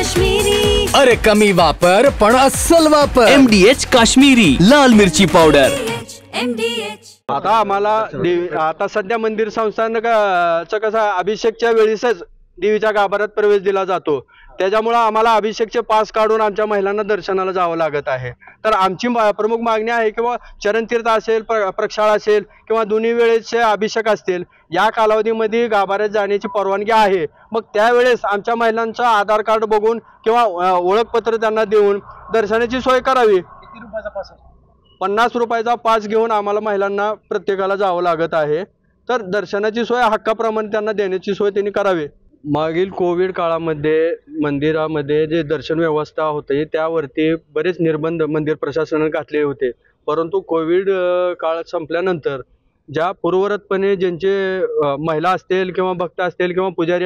काश्मीरी। अरे कमी वापर पण अस्सल वापर। MDH काश्मीरी लाल मिरची पावडर। आता आम्हाला आता सध्या मंदिर संस्थानचं कसं अभिषेकच्या वेळेसच देवीच्या गाभाऱ्यात प्रवेश दिला जातो, त्याच्यामुळे आम्हाला अभिषेकचे पास काढून आमच्या महिलांना दर्शनाला जावं लागत आहे। तर आमची प्रमुख मागणी आहे किंवा चरणतीर्थ असेल, प्रक्षाळा असेल किंवा दोन्ही वेळेचे अभिषेक असतील, या कालावधीमध्ये गाभाऱ्यात जाण्याची परवानगी आहे। मग त्यावेळेस आमच्या महिलांचं आधार कार्ड बघून किंवा ओळखपत्र त्यांना देऊन दर्शनाची सोय करावी। किती रुपयाचा पास आहे? 50 रुपयाचा पास घेऊन आम्हाला महिलांना प्रत्येकाला जावं लागत आहे। तर दर्शनाची सोय हक्काप्रमाणे त्यांना देण्याची सोय त्यांनी करावी। मागील कोविड काळामध्ये मंदिरामध्ये जे दर्शन व्यवस्था होती त्यावरती बरेच निर्बंध मंदिर प्रशासनाने घातले होते, परंतु कोविड काळ संपल्यानंतर ज्या पूर्ववतपणे ज्यांचे महिला असतील किंवा भक्त असतील किंवा पुजारी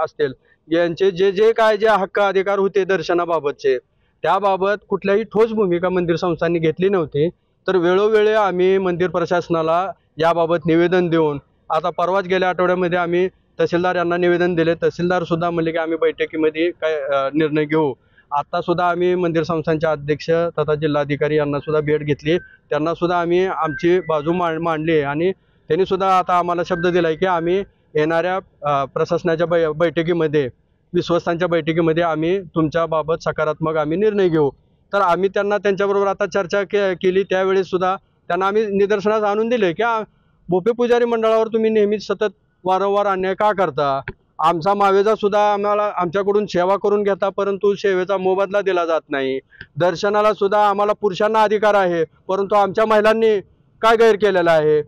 असतील, यांचे जे काय जे हक्क अधिकार होते दर्शनाबाबतचे, त्याबाबत कुठल्याही ठोस भूमिका मंदिर संस्थांनी घेतली नव्हती। तर वेळोवेळी आम्ही मंदिर प्रशासनाला याबाबत निवेदन देऊन, आता परवाच गेल्या आठवड्यामध्ये आम्ही तहसीलदार यांना निवेदन दिले। तहसीलदार सुद्धा म्हणले की आम्ही बैठकीमध्ये काय निर्णय घेऊ। आता सुद्धा आम्ही मंदिर संस्थांचे अध्यक्ष तथा जिल्हाधिकारी यांना सुद्धा भेट घेतली, त्यांना सुद्धा आम्ही आमची बाजू मांडली आणि त्यांनी सुद्धा आता आम्हाला शब्द दिलाय की आम्ही येणाऱ्या प्रशासनाच्या बैठकीमध्ये, विश्वस्तांच्या बैठकीमध्ये आम्ही तुमच्या बाबत सकारात्मक आम्ही निर्णय घेऊ। तर आम्ही त्यांना त्यांच्याबरोबर आता चर्चा केली, त्यावेळेस सुद्धा त्यांना आम्ही निदर्शनास आणून दिले की भोपे पुजारी मंडळावर तुम्ही नेहमीच सतत वारंवार अन्याय का करता? आमचा मावेजा सुद्धा आम्हाला आमच्याकडून सेवा करून घेता, परंतु सेवेचा मोबदला दिला जात नाही। दर्शनाला सुद्धा आम्हाला पुरुषांना अधिकार आहे, परंतु आमच्या महिलांनी काय गैर केलेला आहे?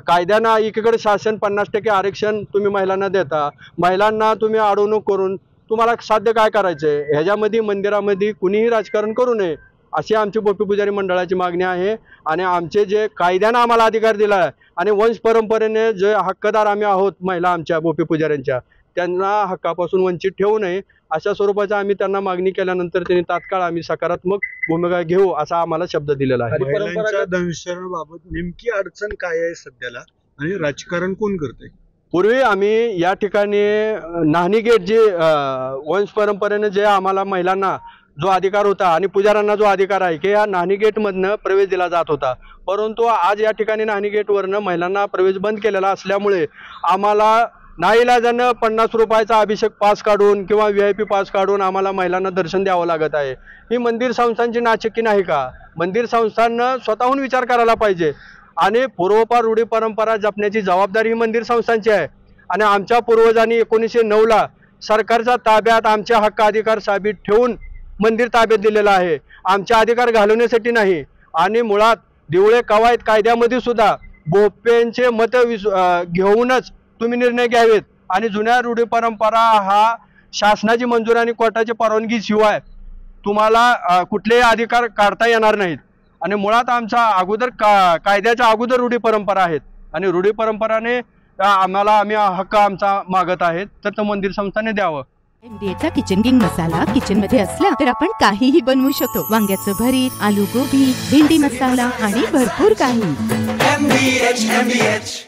कायद्यानं एकीकडे शासन 50% आरक्षण तुम्ही महिलांना देता, महिलांना तुम्ही अडवणूक करून तुम्हाला साध्य काय करायचंय? ह्याच्यामध्ये मंदिरामध्ये कुणीही राजकारण करू नये अशी आमची भोपे पुजारी मंडळाची मागणी आहे। आणि आमचे जे कायद्यानं आम्हाला अधिकार दिला आहे आणि वंश परंपरेने जे हक्कदार आम्ही आहोत महिला आमच्या भोपे पुजाऱ्यांच्या, त्यांना हक्कापासून वंचित ठेवू नये अशा स्वरूपाचा आम्ही त्यांना मागणी केल्यानंतर त्यांनी तात्काळ आम्ही सकारात्मक भूमिका घेऊ असा आम्हाला शब्द दिलेला आहे। महिलांच्या दर्शनाबाबत नेमकी अडचण काय आहे सध्याला आणि राजकारण कोण करते? पूर्वी आम्ही या ठिकाणी नाहनी गेट जे वंश परंपरेने जे आम्हाला महिलांना जो अधिकार होता आणि पुजाऱ्यांना जो अधिकार आहे की या नाहनी गेटमधनं प्रवेश दिला जात होता, परंतु आज या ठिकाणी नाहनी गेटवरनं महिलांना प्रवेश बंद केलेला असल्यामुळे आम्हाला नाईलाजानं 50 रुपयाचा अभिषेक पास काढून किंवा VIP पास काढून आम्हाला महिलांना दर्शन द्यावं लागत आहे। ही मंदिर संस्थांची नाचक्की नाही का? मंदिर संस्थांनं स्वतःहून विचार करायला पाहिजे आणि पूर्वपार रूढी परंपरा जपण्याची जबाबदारी ही मंदिर संस्थांची आहे। आणि आमच्या पूर्वजांनी 1909ला सरकारच्या ताब्यात आमचे हक्क अधिकार साबित ठेवून मंदिर ताब्यात दिलेलं आहे, आमचे अधिकार घालवण्यासाठी नाही। आणि मुळात दिवळे कवायत कायद्यामध्ये सुद्धा भोपेंचे मत घेऊनच तुम्ही निर्णय घ्यावेत आणि जुन्या रूढी परंपरा हा शासनाची मंजुरी आणि कोर्टाची परवानगी शिवाय तुम्हाला कुठलेही अधिकार काढता येणार नाहीत। आणि मुळात आमचा अगोदर कायद्याच्या अगोदर रूढी परंपरा आहेत आणि रूढी परंपराने आम्ही हक्क आमचा मागत आहेत, तर तो मंदिर संस्थाने द्यावं। MDHचा किचन किंग मसाला किचन मध्ये असला तर आपण काहीही बनवू शकतो। वांग्याचं भरीत, आलू गोबी, भेंडी मसाला आणि भरपूर काही। MDH